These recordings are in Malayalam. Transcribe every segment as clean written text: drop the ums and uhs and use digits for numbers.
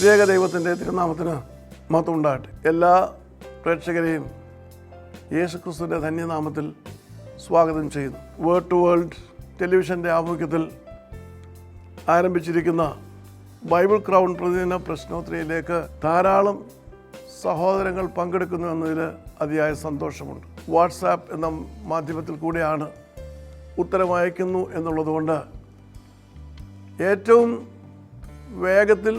ത്രിയേക ദൈവത്തിൻ്റെ തിരുനാമത്തിന് മഹത്വം ഉണ്ടാകട്ടെ. എല്ലാ പ്രേക്ഷകരെയും യേശുക്രിസ്തുവിൻ്റെ ധന്യനാമത്തിൽ സ്വാഗതം ചെയ്യുന്നു. വേർഡ് ടു വേൾഡ് ടെലിവിഷൻ്റെ ആഭിമുഖ്യത്തിൽ ആരംഭിച്ചിരിക്കുന്ന ബൈബിൾ ക്രൗൺ പ്രതിദിന പ്രശ്നോത്തരിയിലേക്ക് ധാരാളം സഹോദരങ്ങൾ പങ്കെടുക്കുന്നു എന്നതിൽ അതിയായ സന്തോഷമുണ്ട്. വാട്സാപ്പ് എന്ന മാധ്യമത്തിൽ കൂടെയാണ് ഉത്തരം അയക്കുന്നു എന്നുള്ളതുകൊണ്ട് ഏറ്റവും വേഗത്തിൽ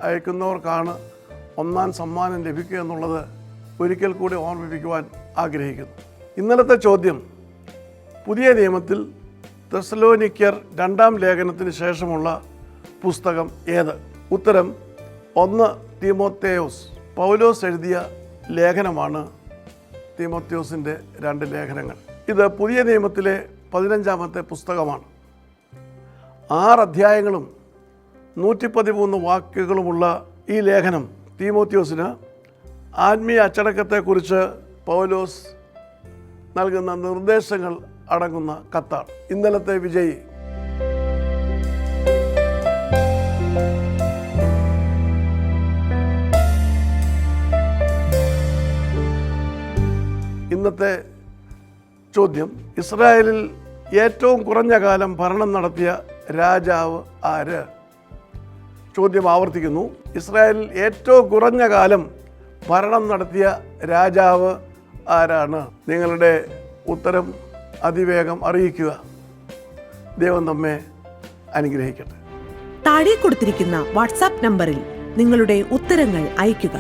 അയക്കുന്നവർക്കാണ് ഒന്നാം സമ്മാനം ലഭിക്കുക എന്നുള്ളത് ഒരിക്കൽ കൂടി ഓർമ്മിപ്പിക്കുവാൻ ആഗ്രഹിക്കുന്നു. ഇന്നലത്തെ ചോദ്യം, പുതിയ നിയമത്തിൽ തെസ്സലോനിക്കർ 2-ാം ലേഖനത്തിന് ശേഷമുള്ള പുസ്തകം ഏത്? ഉത്തരം 1 തീമോത്തേയോസ്. പൗലോസ് എഴുതിയ ലേഖനമാണ് തീമോത്തേയോസിൻ്റെ 2 ലേഖനങ്ങൾ. ഇത് പുതിയ നിയമത്തിലെ 15-ാമത്തെ പുസ്തകമാണ്. 6 അധ്യായങ്ങളും 113 വാക്യങ്ങളുമുള്ള ഈ ലേഖനം തീമോത്തേയോസിന് ആത്മീയ അച്ചടക്കത്തെക്കുറിച്ച് പൗലോസ് നൽകുന്ന നിർദ്ദേശങ്ങൾ അടങ്ങുന്ന കത്താണ്. ഇന്നലത്തെ വിജയി ഇന്നത്തെ ചോദ്യം, ഇസ്രായേലിൽ ഏറ്റവും കുറഞ്ഞ കാലം ഭരണം നടത്തിയ രാജാവ് ആര്? ചോദ്യം ആവർത്തിക്കുന്നു. ഇസ്രായേലിൽ ഏറ്റവും കുറഞ്ഞ കാലം ഭരണം നടത്തിയ രാജാവ് ആരാണ്? നിങ്ങളുടെ ഉത്തരം അതിവേഗം അറിയിക്കുക. ദൈവം നമ്മെ അനുഗ്രഹിക്കട്ടെ. താഴെ കൊടുത്തിരിക്കുന്ന വാട്സാപ്പ് നമ്പറിൽ നിങ്ങളുടെ ഉത്തരങ്ങൾ അയയ്ക്കുക.